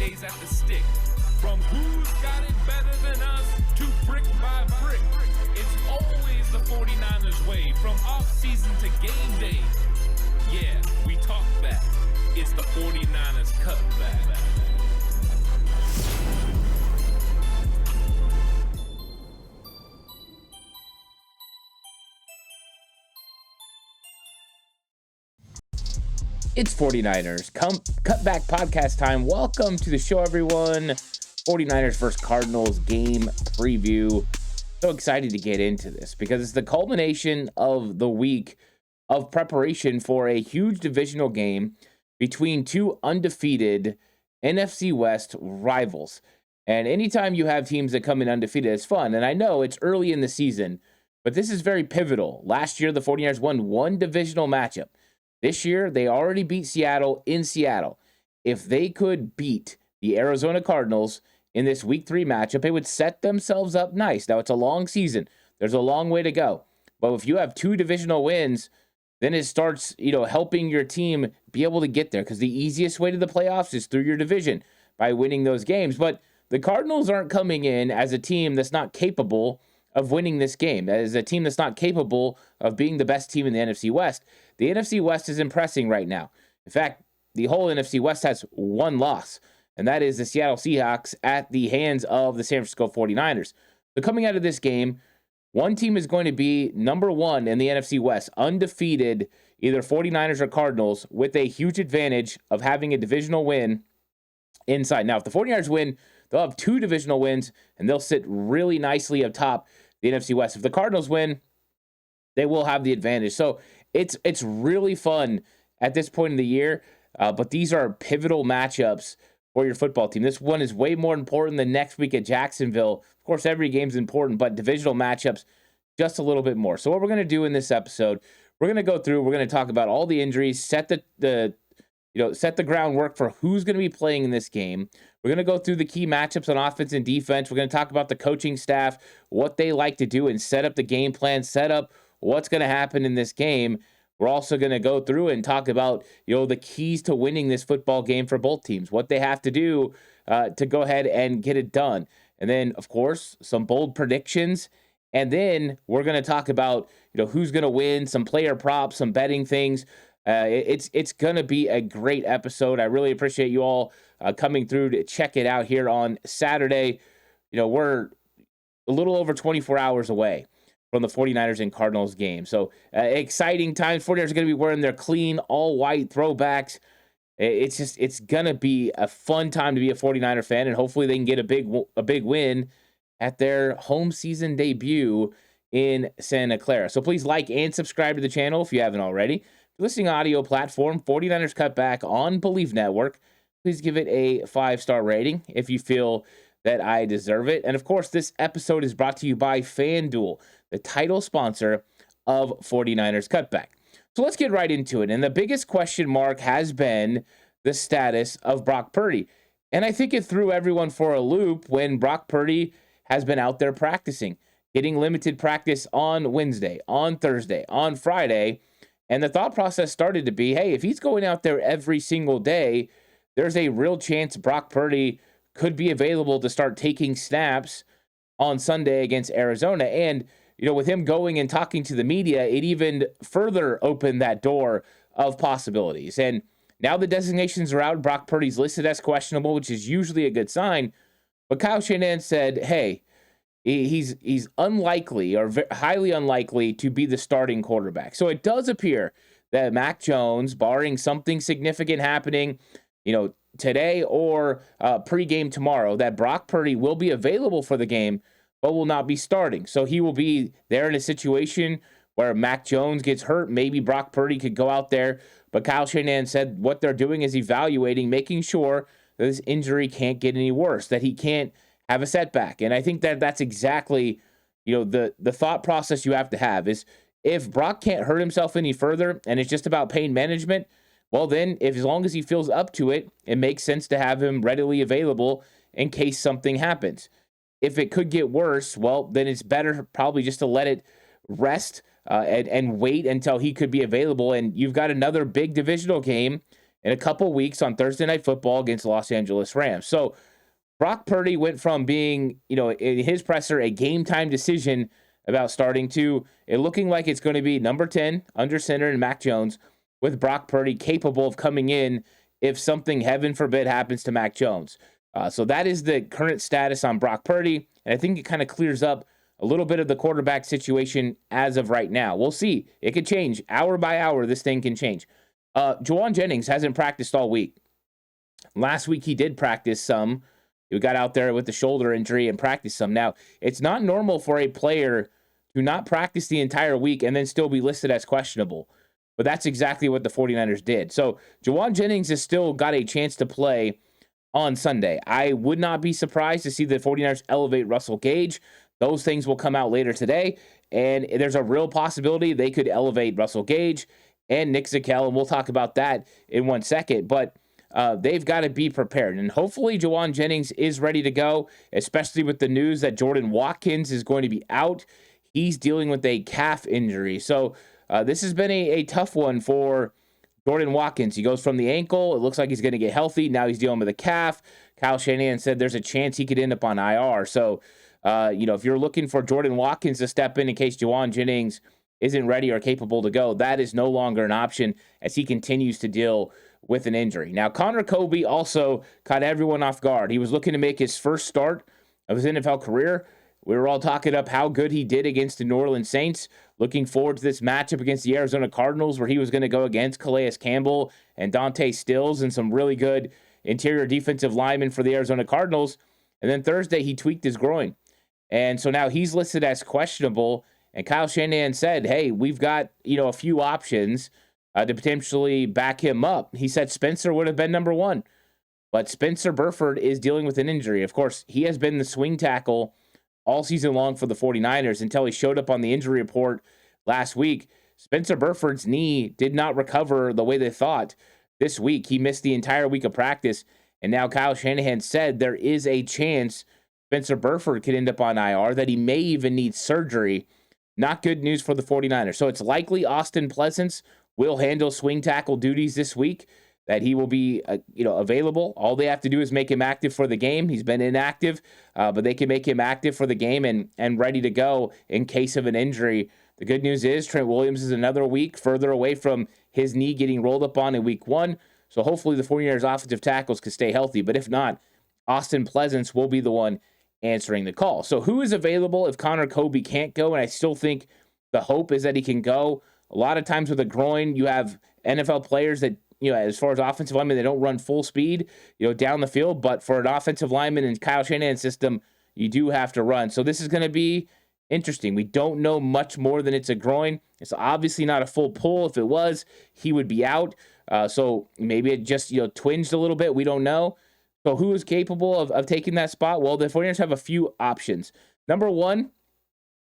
Fridays at the stick. From who's got it better than us to brick by brick. It's always the 49ers way, from off-season to game day. Yeah, we talk back. It's the 49ers Cutback. It's 49ers Cutback podcast time. Welcome to the show, everyone. 49ers versus Cardinals game preview. So excited to get into this because it's the culmination of the week of preparation for a huge divisional game between two undefeated NFC West rivals. And anytime you have teams that come in undefeated, it's fun. And I know it's early in the season, but this is very pivotal. Last year, the 49ers won one divisional matchup. This year, they already beat Seattle in Seattle. If they could beat the Arizona Cardinals in this Week 3 matchup, it would set themselves up nice. Now, it's a long season. There's a long way to go. But if you have two divisional wins, then it starts, helping your team be able to get there, because the easiest way to the playoffs is through your division by winning those games. But the Cardinals aren't coming in as a team that's not capable of winning this game, as a team that's not capable of being the best team in the NFC West. The NFC West is impressing right now. In fact, the whole NFC West has one loss, and that is the Seattle Seahawks at the hands of the San Francisco 49ers. So coming out of this game, one team is going to be number one in the NFC West, undefeated, either 49ers or Cardinals, with a huge advantage of having a divisional win inside. Now, if the 49ers win, they'll have two divisional wins, and they'll sit really nicely atop the NFC West. If the Cardinals win, they will have the advantage. So it's really fun at this point in the year, but these are pivotal matchups for your football team. This one is way more important than next week at Jacksonville. Of course, every game's important, but divisional matchups just a little bit more. So what we're going to do in this episode, we're going to go through, we're going to talk about all the injuries, set the groundwork for who's going to be playing in this game. We're going to go through the key matchups on offense and defense. We're going to talk about the coaching staff, what they like to do, and set up the game plan, set up what's going to happen in this game. We're also going to go through and talk about, the keys to winning this football game for both teams, what they have to do to go ahead and get it done. And then, of course, some bold predictions. And then we're going to talk about, who's going to win, some player props, some betting things. It's going to be a great episode. I really appreciate you all coming through to check it out here on Saturday. We're a little over 24 hours away from the 49ers and Cardinals game. So exciting times. 49ers are going to be wearing their clean, all-white throwbacks. It's going to be a fun time to be a 49er fan, and hopefully they can get a big win at their home season debut in Santa Clara. So please like and subscribe to the channel if you haven't already. Listening audio platform, 49ers Cutback on Believe Network. Please give it a 5-star rating if you feel that I deserve it. And of course, this episode is brought to you by FanDuel, the title sponsor of 49ers Cutback. So let's get right into it. And the biggest question mark has been the status of Brock Purdy. And I think it threw everyone for a loop when Brock Purdy has been out there practicing, getting limited practice on Wednesday, on Thursday, on Friday. And the thought process started to be, hey, if he's going out there every single day, there's a real chance Brock Purdy could be available to start taking snaps on Sunday against Arizona. And, with him going and talking to the media, it even further opened that door of possibilities. And now the designations are out. Brock Purdy's listed as questionable, which is usually a good sign. But Kyle Shanahan said, hey, he's unlikely or highly unlikely to be the starting quarterback. So it does appear that Mac Jones, barring something significant happening, today or pregame tomorrow, that Brock Purdy will be available for the game, but will not be starting. So he will be there in a situation where Mac Jones gets hurt. Maybe Brock Purdy could go out there. But Kyle Shanahan said what they're doing is evaluating, making sure that this injury can't get any worse, that he can't have a setback. And I think that that's exactly, the thought process you have to have is if Brock can't hurt himself any further and it's just about pain management, well then, as long as he feels up to it, it makes sense to have him readily available in case something happens. If it could get worse, well, then it's better probably just to let it rest and wait until he could be available. And you've got another big divisional game in a couple weeks on Thursday Night Football against the Los Angeles Rams. So Brock Purdy went from being, in his presser, a game time decision about starting to it looking like it's going to be number 10 under center and Mac Jones, with Brock Purdy capable of coming in if something, heaven forbid, happens to Mac Jones. So that is the current status on Brock Purdy. And I think it kind of clears up a little bit of the quarterback situation as of right now. We'll see. It could change hour by hour. This thing can change. Juwan Jennings hasn't practiced all week. Last week he did practice some. He got out there with the shoulder injury and practiced some. Now, it's not normal for a player to not practice the entire week and then still be listed as questionable. But that's exactly what the 49ers did. So Juwan Jennings has still got a chance to play on Sunday. I would not be surprised to see the 49ers elevate Russell Gage. Those things will come out later today. And there's a real possibility they could elevate Russell Gage and Nick Zakelj. And we'll talk about that in 1 second. But they've got to be prepared. And hopefully Juwan Jennings is ready to go, especially with the news that Jordan Watkins is going to be out. He's dealing with a calf injury. So this has been a tough one for Jordan Watkins. He goes from the ankle. It looks like he's going to get healthy. Now he's dealing with a calf. Kyle Shanahan said there's a chance he could end up on IR. So, if you're looking for Jordan Watkins to step in case Juwan Jennings isn't ready or capable to go, that is no longer an option as he continues to deal with an injury. Now, Connor Kobe also caught everyone off guard. He was looking to make his first start of his NFL career. We were all talking up how good he did against the New Orleans Saints. Looking forward to this matchup against the Arizona Cardinals, where he was going to go against Calais Campbell and Dante Stills and some really good interior defensive linemen for the Arizona Cardinals. And then Thursday, he tweaked his groin. And so now he's listed as questionable. And Kyle Shanahan said, hey, we've got, a few options to potentially back him up. He said Spencer would have been number one. But Spencer Burford is dealing with an injury. Of course, he has been the swing tackle all season long for the 49ers until he showed up on the injury report last week. Spencer Burford's knee did not recover the way they thought this week. He missed the entire week of practice, and now Kyle Shanahan said there is a chance Spencer Burford could end up on IR, that he may even need surgery. Not good news for the 49ers. So it's likely Austin Pleasance will handle swing tackle duties this week, that he will be available. All they have to do is make him active for the game. He's been inactive, but they can make him active for the game and ready to go in case of an injury. The good news is Trent Williams is another week further away from his knee getting rolled up on in week 1. So hopefully the 49ers offensive tackles can stay healthy. But if not, Austin Pleasance will be the one answering the call. So who is available if Connor Kobe can't go? And I still think the hope is that he can go. A lot of times with a groin, you have NFL players that, as far as offensive linemen, they don't run full speed, down the field. But for an offensive lineman in Kyle Shanahan's system, you do have to run. So this is going to be interesting. We don't know much more than it's a groin. It's obviously not a full pull. If it was, he would be out. So maybe it just, twinged a little bit. We don't know. So who is capable of taking that spot? Well, the 49ers have a few options. Number one,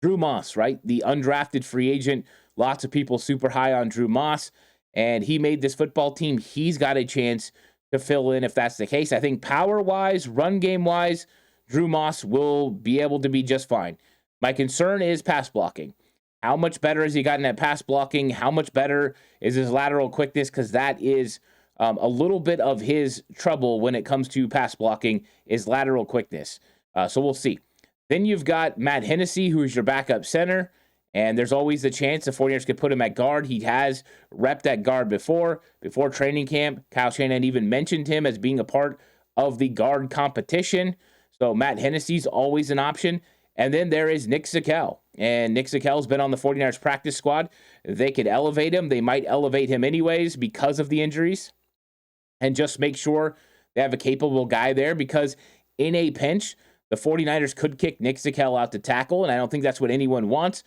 Drew Moss, right? The undrafted free agent. Lots of people super high on Drew Moss. And he made this football team. He's got a chance to fill in if that's the case. I think power-wise, run game-wise, Drew Moss will be able to be just fine. My concern is pass blocking. How much better has he gotten at pass blocking? How much better is his lateral quickness? Because that is a little bit of his trouble when it comes to pass blocking, is lateral quickness. So we'll see. Then you've got Matt Hennessy, who is your backup center. And there's always the chance the 49ers could put him at guard. He has repped at guard before training camp. Kyle Shanahan even mentioned him as being a part of the guard competition. So Matt Hennessy's always an option. And then there is Nick Zakelj. And Nick Zakel's been on the 49ers practice squad. They could elevate him. They might elevate him anyways because of the injuries. And just make sure they have a capable guy there, because in a pinch, the 49ers could kick Nick Zakelj out to tackle, and I don't think that's what anyone wants.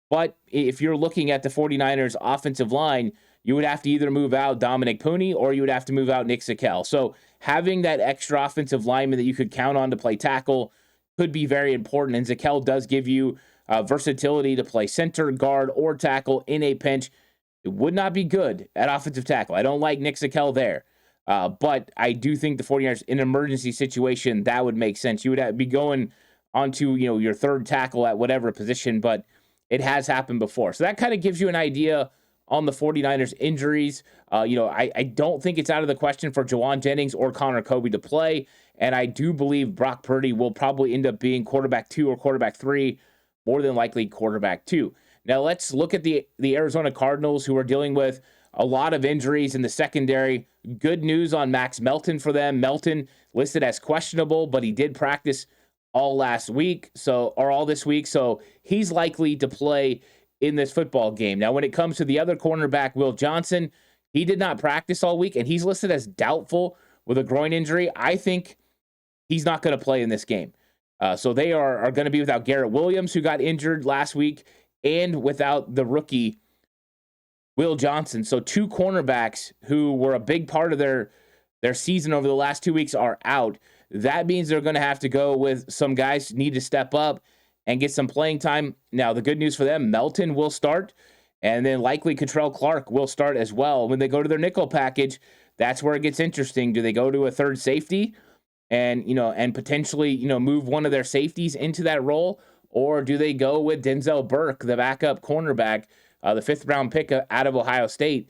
But if you're looking at the 49ers offensive line, you would have to either move out Dominic Pooney or you would have to move out Nick Zakelj. So having that extra offensive lineman that you could count on to play tackle could be very important. And Zakelj does give you versatility to play center, guard, or tackle in a pinch. It would not be good at offensive tackle. I don't like Nick Zakelj there. But I do think the 49ers, in an emergency situation, that would make sense. You would be going onto, your third tackle at whatever position, but it has happened before. So that kind of gives you an idea on the 49ers injuries. I don't think it's out of the question for Jawan Jennings or Connor Kobe to play. And I do believe Brock Purdy will probably end up being quarterback 2 or quarterback 3, more than likely quarterback 2. Now let's look at the Arizona Cardinals, who are dealing with a lot of injuries in the secondary. Good news on Max Melton for them. Melton listed as questionable, but he did practice all this week. So he's likely to play in this football game. Now, when it comes to the other cornerback, Will Johnson, he did not practice all week, and he's listed as doubtful with a groin injury. I think he's not going to play in this game. So they are going to be without Garrett Williams, who got injured last week, and without the rookie Will Johnson. So 2 cornerbacks who were a big part of their season over the last 2 weeks are out. That means they're going to have to go with some guys who need to step up and get some playing time. Now, the good news for them, Melton will start, and then likely Cottrell Clark will start as well. When they go to their nickel package, that's where it gets interesting. Do they go to a third safety and potentially, move one of their safeties into that role? Or do they go with Denzel Burke, the backup cornerback, the 5th round pick out of Ohio State?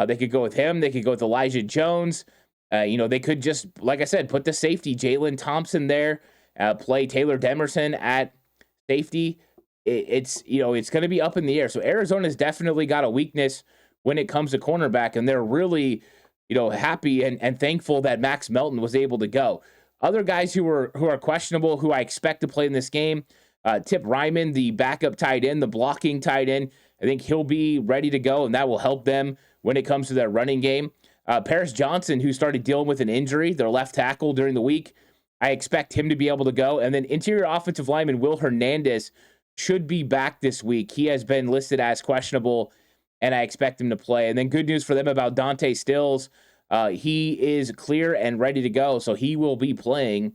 They could go with him. They could go with Elijah Jones. They could just, like I said, put the safety, Jalen Thompson there, play Taylor Demerson at safety. It's going to be up in the air. So Arizona's definitely got a weakness when it comes to cornerback, and they're really, happy and thankful that Max Melton was able to go. Other guys who are questionable, who I expect to play in this game, Tip Ryman, the backup tight end, the blocking tight end, I think he'll be ready to go, and that will help them when it comes to their running game. Paris Johnson, who started dealing with an injury, their left tackle during the week, I expect him to be able to go. And then interior offensive lineman Will Hernandez should be back this week. He has been listed as questionable, and I expect him to play. And then good news for them about Dante Stills. He is clear and ready to go, so he will be playing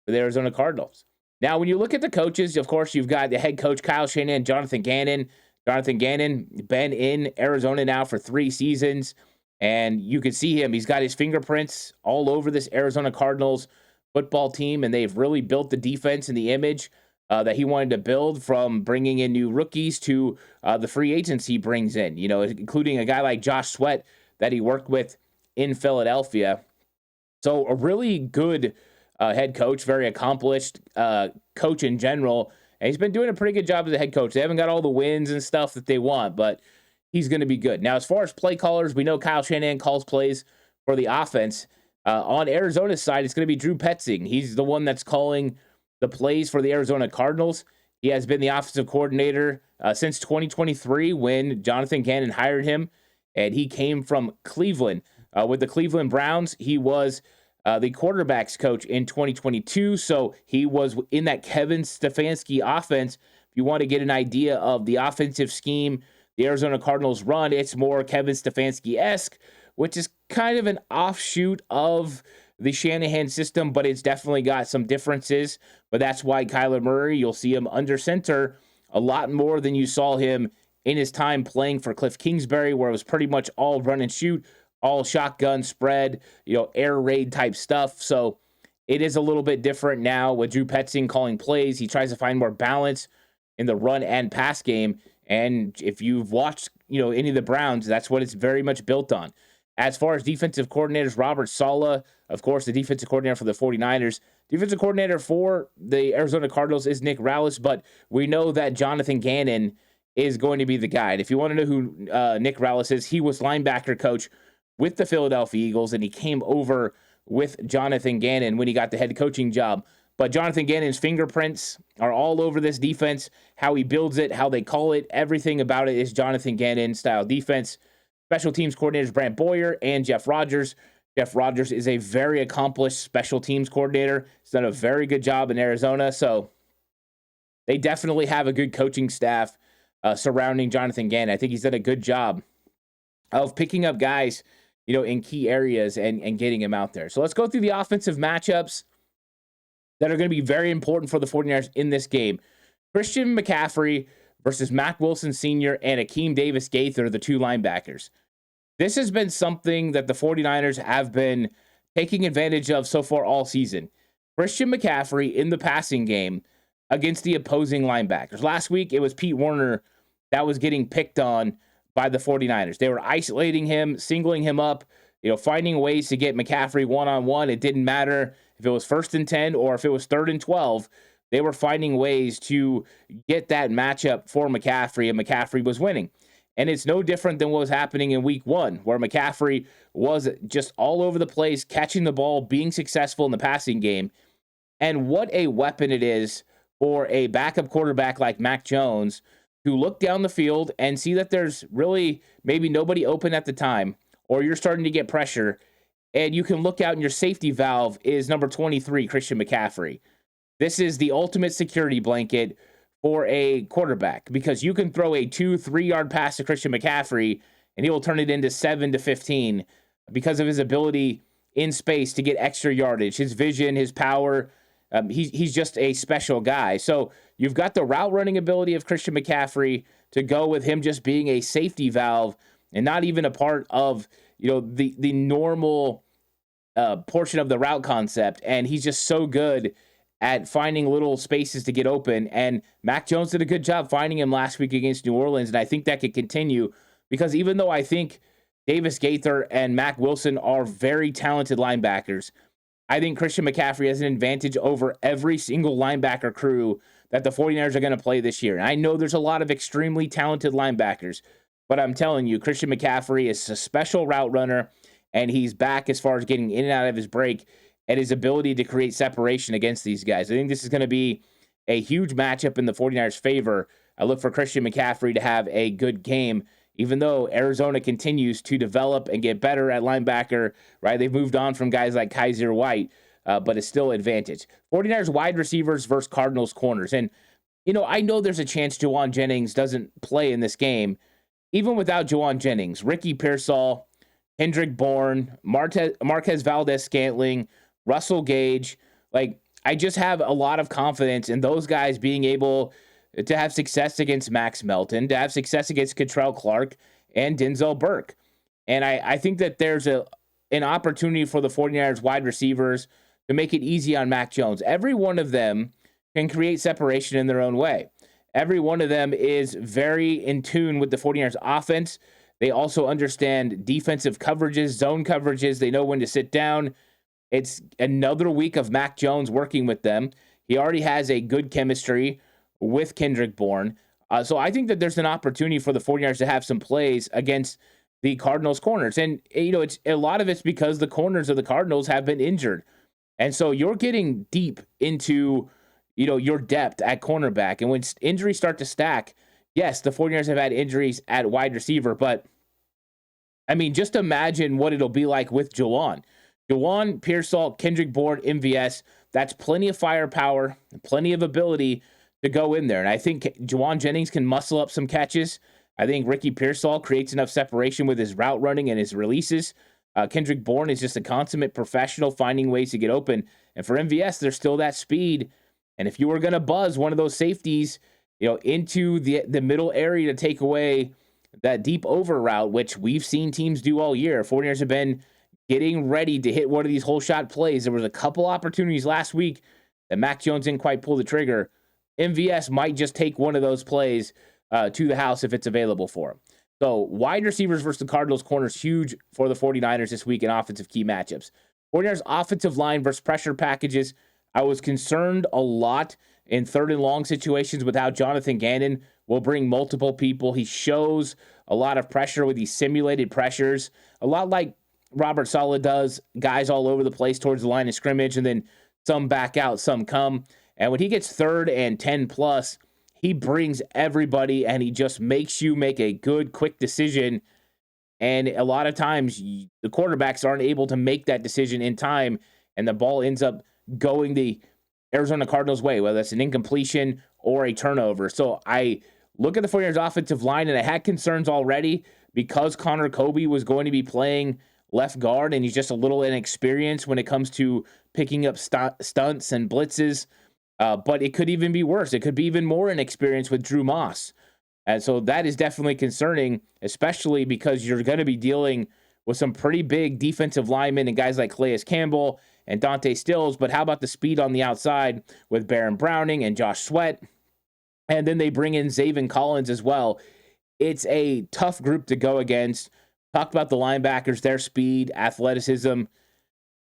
for the Arizona Cardinals. Now, when you look at the coaches, of course, you've got the head coach, Kyle Shanahan, Jonathan Gannon. Jonathan Gannon, been in Arizona now for 3 seasons, and you can see him. He's got his fingerprints all over this Arizona Cardinals football team, and they've really built the defense and the image that he wanted to build, from bringing in new rookies to the free agents he brings in, including a guy like Josh Sweat that he worked with in Philadelphia. So a really good head coach, very accomplished coach in general. And he's been doing a pretty good job as a head coach. They haven't got all the wins and stuff that they want, but he's going to be good. Now, as far as play callers, we know Kyle Shanahan calls plays for the offense. On Arizona's side, it's going to be Drew Petzing. He's the one that's calling the plays for the Arizona Cardinals. He has been the offensive coordinator since 2023 when Jonathan Gannon hired him, and he came from Cleveland. With the Cleveland Browns, he was the quarterback's coach in 2022, so he was in that Kevin Stefanski offense. If you want to get an idea of the offensive scheme the Arizona Cardinals run, it's more Kevin Stefanski-esque, which is kind of an offshoot of the Shanahan system, but it's definitely got some differences. But that's why Kyler Murray, you'll see him under center a lot more than you saw him in his time playing for Cliff Kingsbury, where it was pretty much all run and shoot, all shotgun spread, air raid type stuff. So it is a little bit different now with Drew Petzing calling plays. He tries to find more balance in the run and pass game. And if you've watched, any of the Browns, that's what it's very much built on. As far as defensive coordinators, Robert Saleh, of course, the defensive coordinator for the 49ers. Defensive coordinator for the Arizona Cardinals is Nick Rallis, but we know that Jonathan Gannon is going to be the guy. And if you want to know who Nick Rallis is, he was linebacker coach with the Philadelphia Eagles, and he came over with Jonathan Gannon when he got the head coaching job. But Jonathan Gannon's fingerprints are all over this defense, how he builds it, how they call it, everything about it is Jonathan Gannon style defense. Special teams coordinators Brant Boyer and Jeff Rogers. Jeff Rogers is a very accomplished special teams coordinator. He's done a very good job in Arizona, so they definitely have a good coaching staff surrounding Jonathan Gannon. I think he's done a good job of picking up guys, in key areas and getting him out there. So let's go through the offensive matchups that are going to be very important for the 49ers in this game. Christian McCaffrey versus Mack Wilson Sr. and Akeem Davis-Gaither, the 2 linebackers. This has been something that the 49ers have been taking advantage of so far all season. Christian McCaffrey in the passing game against the opposing linebackers. Last week, it was Pete Werner that was getting picked on by the 49ers. They were isolating him, singling him up, finding ways to get McCaffrey one-on-one. It didn't matter if it was 1st and 10 or if it was 3rd and 12. They were finding ways to get that matchup for McCaffrey, and McCaffrey was winning. And it's no different than what was happening in week 1, where McCaffrey was just all over the place, catching the ball, being successful in the passing game. And what a weapon it is for a backup quarterback like Mac Jones to look down the field and see that there's really maybe nobody open at the time, or you're starting to get pressure, and you can look out and your safety valve is number 23, Christian McCaffrey. This is the ultimate security blanket for a quarterback, because you can throw a 2-3 yard pass to Christian McCaffrey and he will turn it into 7 to 15 because of his ability in space to get extra yardage, his vision, his power. He's just a special guy. So you've got the route running ability of Christian McCaffrey to go with him just being a safety valve and not even a part of the normal portion of the route concept. And he's just so good at finding little spaces to get open. And Mac Jones did a good job finding him last week against New Orleans. And I think that could continue, because even though I think Davis Gaither and Mac Wilson are very talented linebackers, I think Christian McCaffrey has an advantage over every single linebacker crew that the 49ers are going to play this year. And I know there's a lot of extremely talented linebackers, but I'm telling you, Christian McCaffrey is a special route runner, and he's back as far as getting in and out of his break and his ability to create separation against these guys. I think this is going to be a huge matchup in the 49ers' favor. I look for Christian McCaffrey to have a good game, even though Arizona continues to develop and get better at linebacker, right? They've moved on from guys like Kaiser White, but it's still advantage. 49ers wide receivers versus Cardinals corners. And, I know there's a chance Juwan Jennings doesn't play in this game. Even without Juwan Jennings, Ricky Pearsall, Kendrick Bourne, Marquez Valdez-Scantling, Russell Gage, I just have a lot of confidence in those guys being able to have success against Max Melton, to have success against Cottrell Clark and Denzel Burke. And I think that there's an opportunity for the 49ers wide receivers to make it easy on Mac Jones. Every one of them can create separation in their own way. Every one of them is very in tune with the 49ers offense. They also understand defensive coverages, zone coverages. They know when to sit down. It's another week of Mac Jones working with them. He already has a good chemistry with Kendrick Bourne. So I think that there's an opportunity for the 49ers to have some plays against the Cardinals corners. And, it's a lot of it's because the corners of the Cardinals have been injured. And so you're getting deep into, your depth at cornerback. And when injuries start to stack, yes, the 49ers have had injuries at wide receiver, but just imagine what it'll be like with Juwan, Pearsall, Kendrick Bourne, MVS. That's plenty of firepower, plenty of ability to go in there. And I think Juwan Jennings can muscle up some catches. I think Ricky Pearsall creates enough separation with his route running and his releases. Kendrick Bourne is just a consummate professional finding ways to get open. And for MVS, there's still that speed. And if you were going to buzz one of those safeties, into the middle area to take away that deep over route, which we've seen teams do all year, 49ers have been getting ready to hit one of these whole shot plays. There was a couple opportunities last week that Mac Jones didn't quite pull the trigger. MVS might just take one of those plays to the house if it's available for him. So wide receivers versus the Cardinals corners, huge for the 49ers this week in offensive key matchups. 49ers offensive line versus pressure packages. I was concerned a lot in 3rd and long situations with how Jonathan Gannon will bring multiple people. He shows a lot of pressure with these simulated pressures, a lot like Robert Saleh does, guys all over the place towards the line of scrimmage, and then some back out, some come. And when he gets 3rd and 10 plus, he brings everybody and he just makes you make a good, quick decision. And a lot of times the quarterbacks aren't able to make that decision in time, and the ball ends up going the Arizona Cardinals' way, whether it's an incompletion or a turnover. So I look at the 49ers offensive line, and I had concerns already because Connor Kobe was going to be playing left guard, and he's just a little inexperienced when it comes to picking up stunts and blitzes. But it could even be worse. It could be even more inexperienced with Drew Moss. And so that is definitely concerning, especially because you're going to be dealing with some pretty big defensive linemen and guys like Calais Campbell and Dante Stills. But how about the speed on the outside with Baron Browning and Josh Sweat? And then they bring in Zaven Collins as well. it's a tough group to go against. Talked about the linebackers, their speed, athleticism.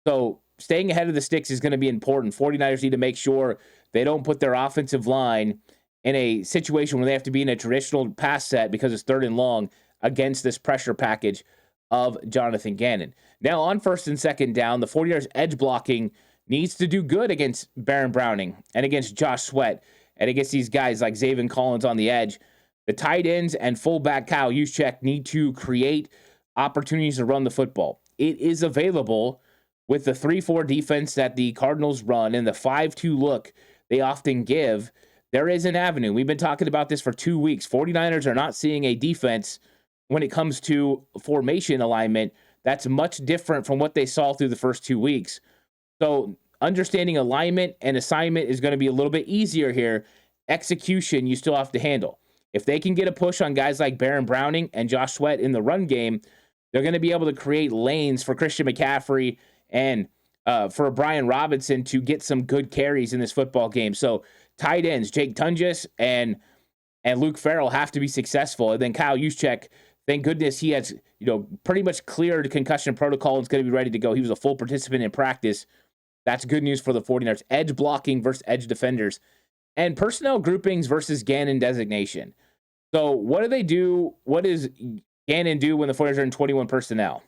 So staying ahead of the sticks is going to be important. 49ers need to make sure they don't put their offensive line in a situation where they have to be in a traditional pass set because it's 3rd and long against this pressure package of Jonathan Gannon. Now on 1st and 2nd down, the 49ers edge blocking needs to do good against Baron Browning and against Josh Sweat and against these guys like Zaven Collins on the edge. The tight ends and fullback Kyle Juszczyk need to create opportunities to run the football. It is available with the 3-4 defense that the Cardinals run and the 5-2 look they often give. There is an avenue. We've been talking about this for 2 weeks. 49ers are not seeing a defense when it comes to formation alignment that's much different from what they saw through the first 2 weeks. So understanding alignment and assignment is going to be a little bit easier here. Execution, you still have to handle. If they can get a push on guys like Baron Browning and Josh Sweat in the run game, they're going to be able to create lanes for Christian McCaffrey and for Brian Robinson to get some good carries in this football game. So tight ends, Jake Tunges and Luke Farrell have to be successful. And then Kyle Juszczyk, thank goodness he has, pretty much cleared concussion protocol and is going to be ready to go. He was a full participant in practice. That's good news for the 49ers. Edge blocking versus edge defenders. And personnel groupings versus Gannon designation. So what do they do? What does Gannon do when the 49ers are in 21 personnel?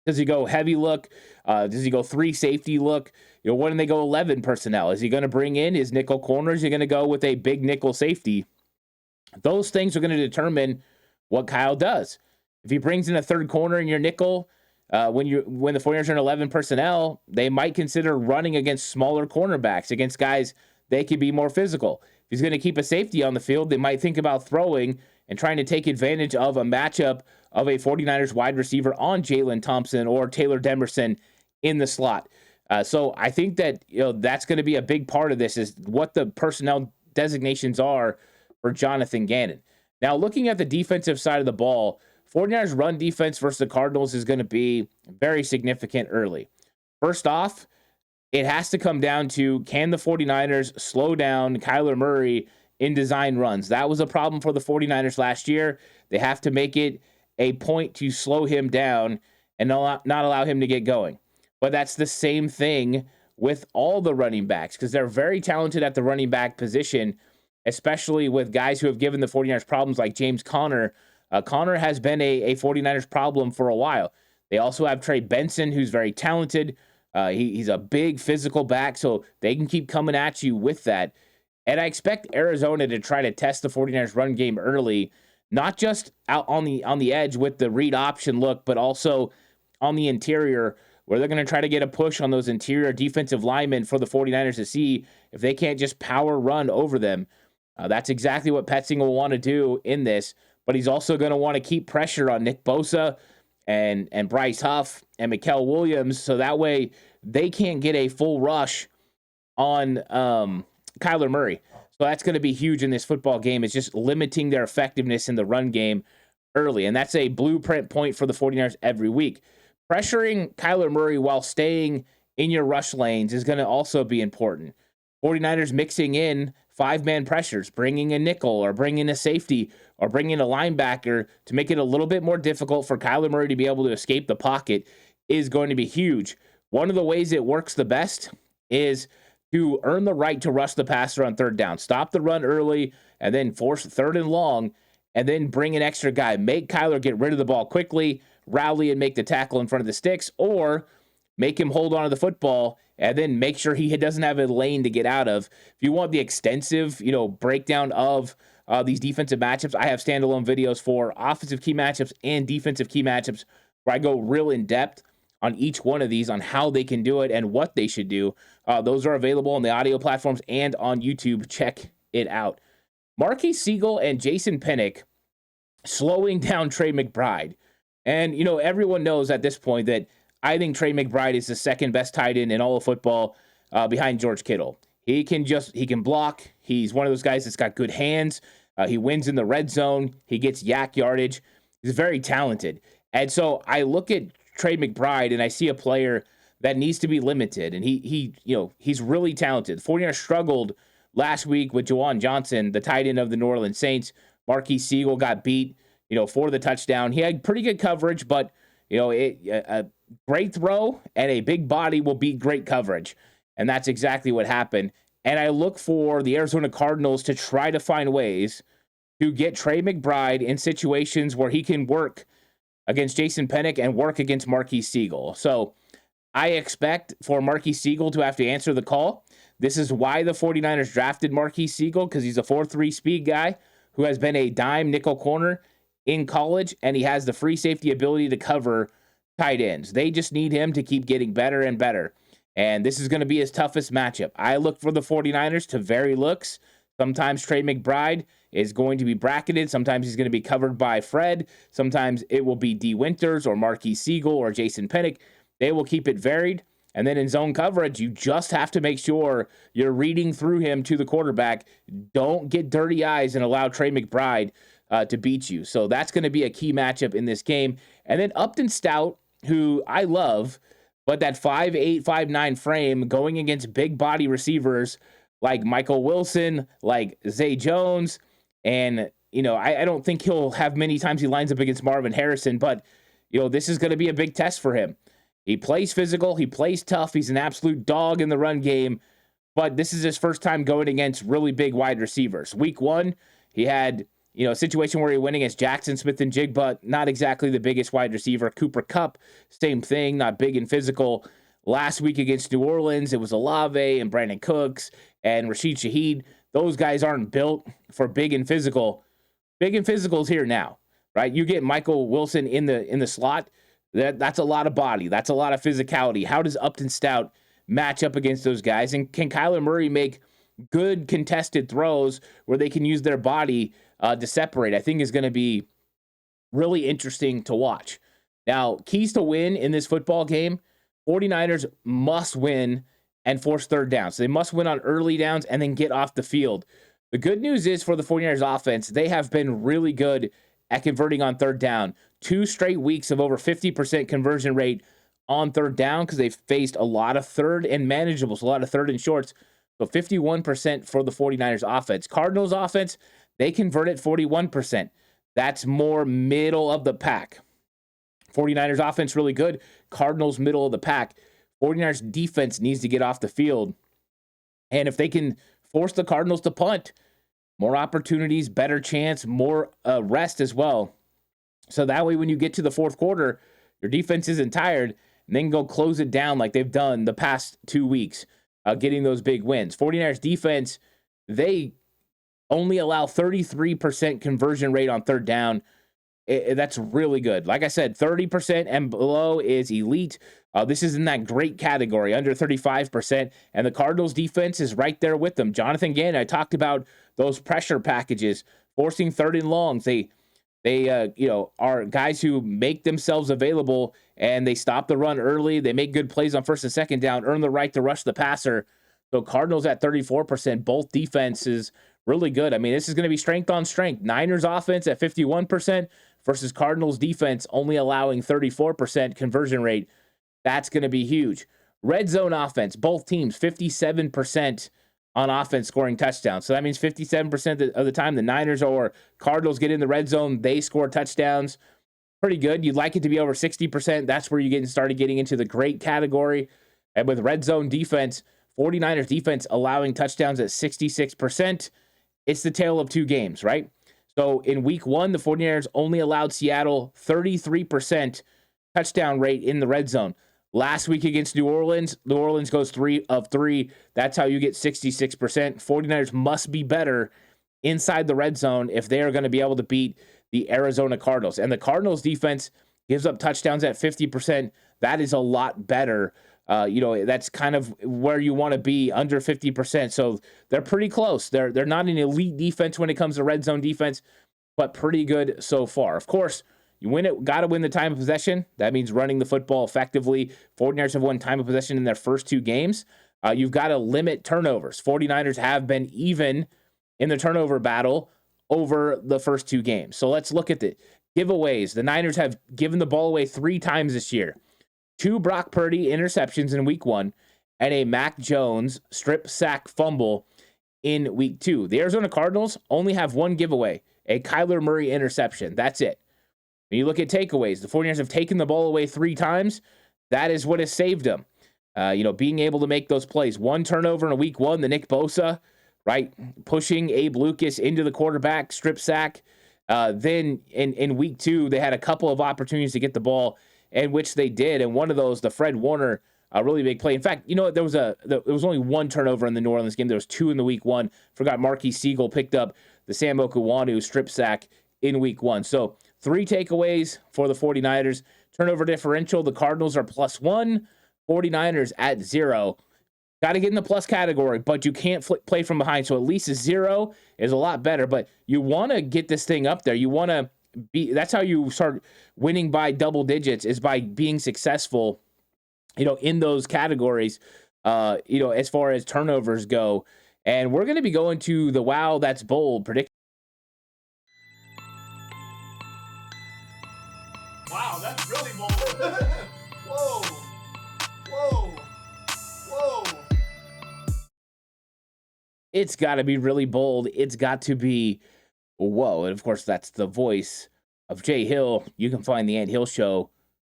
Does he go heavy look? Does he go 3 safety look? When do they go 11 personnel? Is he going to bring in his nickel corners? Is he going to go with a big nickel safety? Those things are going to determine what Kyle does. If he brings in a 3rd corner in your nickel, when the 49ers are in 11 personnel, they might consider running against smaller cornerbacks, against guys they could be more physical. If he's going to keep a safety on the field, they might think about throwing and trying to take advantage of a matchup of a 49ers wide receiver on Jalen Thompson or Taylor Demerson in the slot. So I think that that's going to be a big part of this, is what the personnel designations are for Jonathan Gannon. Now, looking at the defensive side of the ball, 49ers run defense versus the Cardinals is going to be very significant early. First off, it has to come down to, can the 49ers slow down Kyler Murray in design runs? That was a problem for the 49ers last year. They have to make it a point to slow him down and not allow him to get going. But that's the same thing with all the running backs, because they're very talented at the running back position, especially with guys who have given the 49ers problems like James Conner. Conner has been a 49ers problem for a while. They also have Trey Benson, who's very talented. He's a big physical back, so they can keep coming at you with that. And I expect Arizona to try to test the 49ers run game early, not just out on the edge with the read option look, but also on the interior, where they're going to try to get a push on those interior defensive linemen for the 49ers to see if they can't just power run over them. That's exactly what Petzing will want to do in this, but he's also going to want to keep pressure on Nick Bosa and Bryce Huff and Mikael Williams, so that way they can't get a full rush on Kyler Murray. So that's going to be huge in this football game, is just limiting their effectiveness in the run game early. And that's a blueprint point for the 49ers every week. Pressuring Kyler Murray while staying in your rush lanes is going to also be important. 49ers mixing in 5-man pressures, bringing a nickel or bringing a safety or bringing a linebacker to make it a little bit more difficult for Kyler Murray to be able to escape the pocket is going to be huge. One of the ways it works the best is to earn the right to rush the passer on 3rd down. Stop the run early and then force 3rd and long and then bring an extra guy. Make Kyler get rid of the ball quickly, rally and make the tackle in front of the sticks, or make him hold on to the football and then make sure he doesn't have a lane to get out of. If you want the extensive, breakdown of these defensive matchups, I have standalone videos for offensive key matchups and defensive key matchups where I go real in depth on each one of these, on how they can do it and what they should do. Those are available on the audio platforms and on YouTube. Check it out. Marquise Siegel and Jason Pinnock slowing down Trey McBride. And, everyone knows at this point that I think Trey McBride is the 2nd best tight end in all of football behind George Kittle. He can block. He's one of those guys that's got good hands. He wins in the red zone. He gets yak yardage. He's very talented. And so I look at Trey McBride and I see a player that needs to be limited. And he's really talented. The 49ers struggled last week with Juwan Johnson, the tight end of the New Orleans Saints, Marquise Siegel got beat, for the touchdown. He had pretty good coverage, but, a great throw and a big body will beat great coverage. And that's exactly what happened. And I look for the Arizona Cardinals to try to find ways to get Trey McBride in situations where he can work against Jason Pennick and work against Marquise Siegel. So I expect for Marquise Siegel to have to answer the call. This is why the 49ers drafted Marquise Siegel, because he's a 4-3 speed guy who has been a dime nickel corner in college, and he has the free safety ability to cover tight ends. They just need him to keep getting better and better. And this is going to be his toughest matchup. I look for the 49ers to vary looks. Sometimes Trey McBride is going to be bracketed. Sometimes he's going to be covered by Fred. Sometimes it will be D. Winters or Marquise Siegel or Jason Pennick. They will keep it varied. And then in zone coverage, you just have to make sure you're reading through him to the quarterback. Don't get dirty eyes and allow Trey McBride to beat you. So that's going to be a key matchup in this game. And then Upton Stout, who I love, but that 5'8", 5'9" frame going against big body receivers like Michael Wilson, like Zay Jones, and, I don't think he'll have many times he lines up against Marvin Harrison, but, this is going to be a big test for him. He plays physical. He plays tough. He's an absolute dog in the run game, but this is his first time going against really big wide receivers. Week 1, he had, a situation where he went against Jackson Smith-Njigba, not exactly the biggest wide receiver. Cooper Kupp, same thing, not big and physical. Last week against New Orleans, it was Olave and Brandon Cooks and Rashid Shaheed. Those guys aren't built for big and physical. Big and physical is here now, right? You get Michael Wilson in the slot. That's a lot of body. That's a lot of physicality. How does Upton Stout match up against those guys? And can Kyler Murray make good contested throws where they can use their body to separate? I think is going to be really interesting to watch. Now, keys to win in this football game, 49ers must win and force third down. So they must win on early downs and then get off the field. The good news is for the 49ers offense, they have been really good at converting on third down. 2 straight weeks of over 50% conversion rate on third down because they've faced a lot of third and manageables, a lot of third and shorts. So 51% for the 49ers offense. Cardinals offense, they convert at 41%. That's more middle of the pack. 49ers offense really good. Cardinals middle of the pack. 49ers defense needs to get off the field. And if they can force the Cardinals to punt, more opportunities, better chance, more rest as well. So that way when you get to the fourth quarter, your defense isn't tired, and then go close it down like they've done the past 2 weeks, getting those big wins. 49ers defense, they only allow 33% conversion rate on third down. That's really good. Like I said, 30% and below is elite. This is in that great category, under 35%. And the Cardinals defense is right there with them. Jonathan Gannon, I talked about those pressure packages, forcing third and longs. They are guys who make themselves available and they stop the run early. They make good plays on first and second down, earn the right to rush the passer. So Cardinals at 34%, both defenses really good. I mean, this is going to be strength on strength. Niners offense at 51% versus Cardinals defense only allowing 34% conversion rate. That's going to be huge. Red zone offense, both teams 57% on offense scoring touchdowns. So that means 57% of the time the Niners or Cardinals get in the red zone, they score touchdowns. Pretty good. You'd like it to be over 60%. That's where you started getting into the great category. And with red zone defense, 49ers defense allowing touchdowns at 66%. It's the tale of two games, right? So in week 1, the 49ers only allowed Seattle 33% touchdown rate in the red zone. Last week against New Orleans goes 3 of 3. That's how you get 66%. 49ers must be better inside the red zone if they are going to be able to beat the Arizona Cardinals. And the Cardinals defense gives up touchdowns at 50%. That is a lot better. That's kind of where you want to be, under 50%. So they're pretty close. They're not an elite defense when it comes to red zone defense, but pretty good so far. Of course, you win it, got to win the time of possession. That means running the football effectively. 49ers have won time of possession in their first 2 games. You've got to limit turnovers. 49ers have been even in the turnover battle over the first 2 games. So let's look at the giveaways. The Niners have given the ball away 3 times this year. 2 Brock Purdy interceptions in week 1 and a Mac Jones strip sack fumble in week 2. The Arizona Cardinals only have 1 giveaway, a Kyler Murray interception. That's it. When you look at takeaways, the 49ers have taken the ball away 3 times. That is what has saved them. Being able to make those plays. 1 turnover in week 1, the Nick Bosa, right? Pushing Abe Lucas into the quarterback, strip sack. Then in week 2, they had a couple of opportunities to get the ball, and which they did. And one of those, the Fred Warner, a really big play. In fact, there was only 1 turnover in the New Orleans game. There was 2 in the week 1. Forgot Marquis Siegel picked up the Sam Okuwanu strip sack in week 1. So 3 takeaways for the 49ers. Turnover differential, the Cardinals are +1, 49ers at 0. Got to get in the plus category, but you can't play from behind. So at least a 0 is a lot better. But you want to get this thing up there. You want to be. That's how you start winning by double digits, is by being successful, in those categories. As far as turnovers go. And we're going to be going to the Wow That's Bold prediction. Wow, that's really bold. Whoa. Whoa. Whoa. It's got to be really bold. It's got to be whoa. And of course, that's the voice of Jay Hill. You can find the Ant Hill Show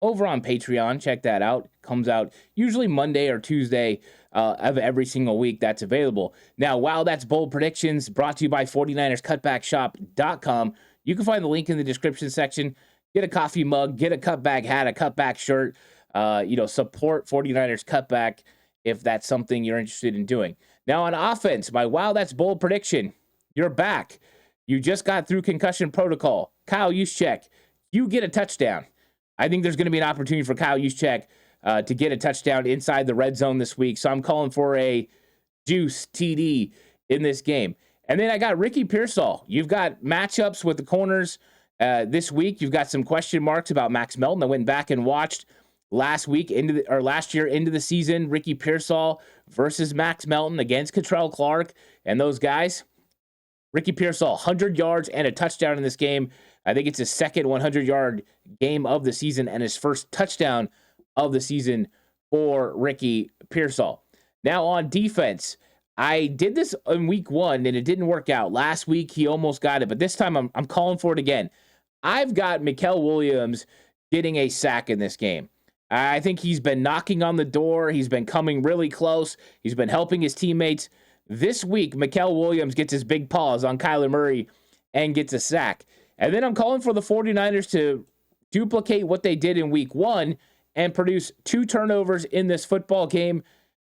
over on Patreon. Check that out. Comes out usually Monday or Tuesday of every single week. That's available. Now, Wow That's Bold predictions brought to you by 49erscutbackshop.com. You can find the link in the description section. Get a coffee mug, get a Cutback hat, a Cutback shirt. Support 49ers Cutback if that's something you're interested in doing. Now on offense, my Wow That's Bold prediction. You're back. You just got through concussion protocol. Kyle Juszczyk, you get a touchdown. I think there's going to be an opportunity for Kyle Juszczyk to get a touchdown inside the red zone this week. So I'm calling for a juice TD in this game. And then I got Ricky Pearsall. You've got matchups with the corners this week. You've got some question marks about Max Melton. I went back and watched last year into the season, Ricky Pearsall versus Max Melton against Cottrell Clark and those guys. Ricky Pearsall, 100 yards and a touchdown in this game. I think it's his second 100-yard game of the season and his first touchdown of the season for Ricky Pearsall. Now on defense, I did this in week 1 and it didn't work out. Last week he almost got it, but this time I'm calling for it again. I've got Mikael Williams getting a sack in this game. I think he's been knocking on the door. He's been coming really close. He's been helping his teammates. This week, Mikael Williams gets his big paws on Kyler Murray and gets a sack. And then I'm calling for the 49ers to duplicate what they did in week 1 and produce 2 turnovers in this football game.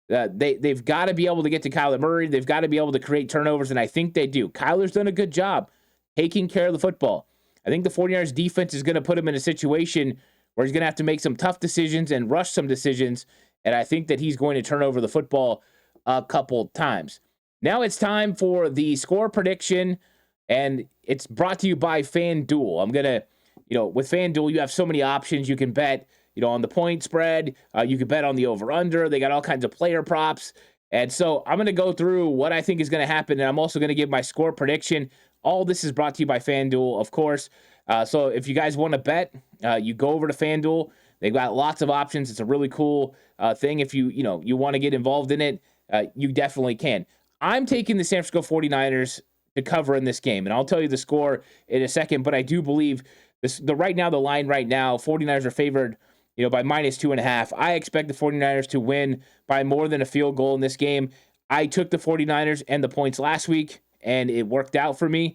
They've got to be able to get to Kyler Murray. They've got to be able to create turnovers, and I think they do. Kyler's done a good job taking care of the football. I think the 49ers defense is going to put him in a situation where he's going to have to make some tough decisions and rush some decisions, and I think that he's going to turn over the football a couple times. Now it's time for the score prediction, and it's brought to you by FanDuel. I'm going to, with FanDuel, you have so many options. You can bet, on the point spread. You can bet on the over-under. They got all kinds of player props. And so I'm going to go through what I think is going to happen, and I'm also going to give my score prediction. All this is brought to you by FanDuel, of course. So if you guys want to bet, you go over to FanDuel. They've got lots of options. It's a really cool thing. If you want to get involved in it, you definitely can. I'm taking the San Francisco 49ers to cover in this game, and I'll tell you the score in a second, but I do believe the line right now, 49ers are favored by -2.5. I expect the 49ers to win by more than a field goal in this game. I took the 49ers and the points last week, and it worked out for me.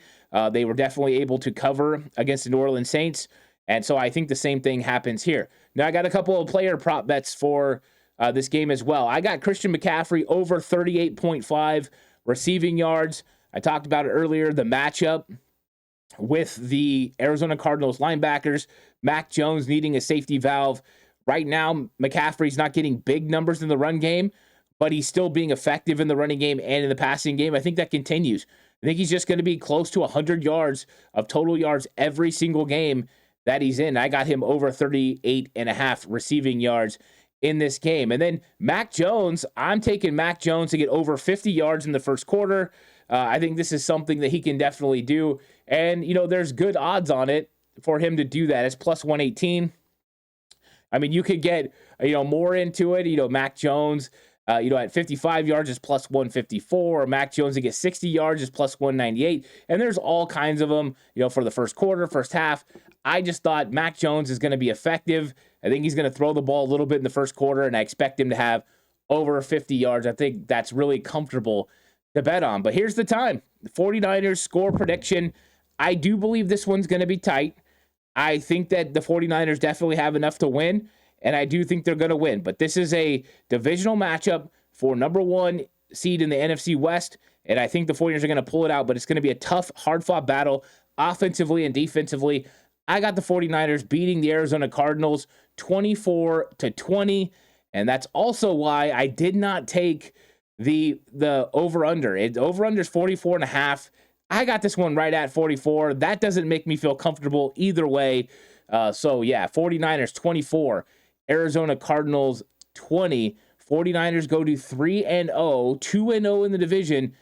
They were definitely able to cover against the New Orleans Saints, and so I think the same thing happens here. Now, I got a couple of player prop bets for this game as well. I got Christian McCaffrey over 38.5 receiving yards. I talked about it earlier, the matchup with the Arizona Cardinals linebackers. Mac Jones needing a safety valve. Right now, McCaffrey's not getting big numbers in the run game, but he's still being effective in the running game and in the passing game. I think that continues. I think he's just going to be close to 100 yards of total yards every single game that he's in. I got him over 38.5 receiving yards in this game. And then Mac Jones, I'm taking Mac Jones to get over 50 yards in the first quarter. I think this is something that he can definitely do. And, there's good odds on it for him to do that. It's plus 118. I mean, you could get, more into it. Mac Jones, At 55 yards is plus 154. Or Mac Jones to get 60 yards is plus 198. And there's all kinds of them, for the first quarter, first half. I just thought Mac Jones is going to be effective. I think he's going to throw the ball a little bit in the first quarter, and I expect him to have over 50 yards. I think that's really comfortable to bet on. But here's the time. The 49ers score prediction. I do believe this one's going to be tight. I think that the 49ers definitely have enough to win, and I do think they're going to win. But this is a divisional matchup for number 1 seed in the NFC West, and I think the 49ers are going to pull it out, but it's going to be a tough, hard-fought battle offensively and defensively. I got the 49ers beating the Arizona Cardinals 24-20, and that's also why I did not take the over-under. Over-under is 44.5. I got this one right at 44. That doesn't make me feel comfortable either way. 49ers 24, Arizona Cardinals 20. 49ers go to 3-0, 2-0 in the division,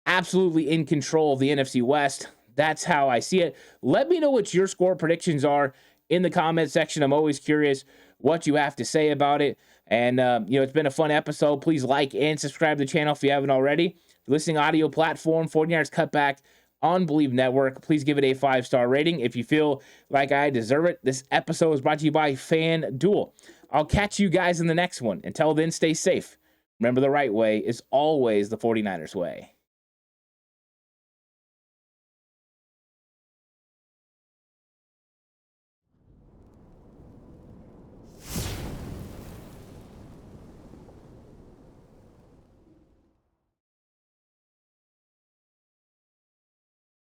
absolutely in control of the NFC West. That's how I see it. Let me know what your score predictions are in the comment section. I'm always curious what you have to say about it. And, it's been a fun episode. Please like and subscribe to the channel if you haven't already. Listening audio platform, 49ers Cutback on Believe Network. Please give it a 5-star rating if you feel like I deserve it. This episode is brought to you by FanDuel. I'll catch you guys in the next one. Until then, stay safe. Remember, the right way is always the 49ers way.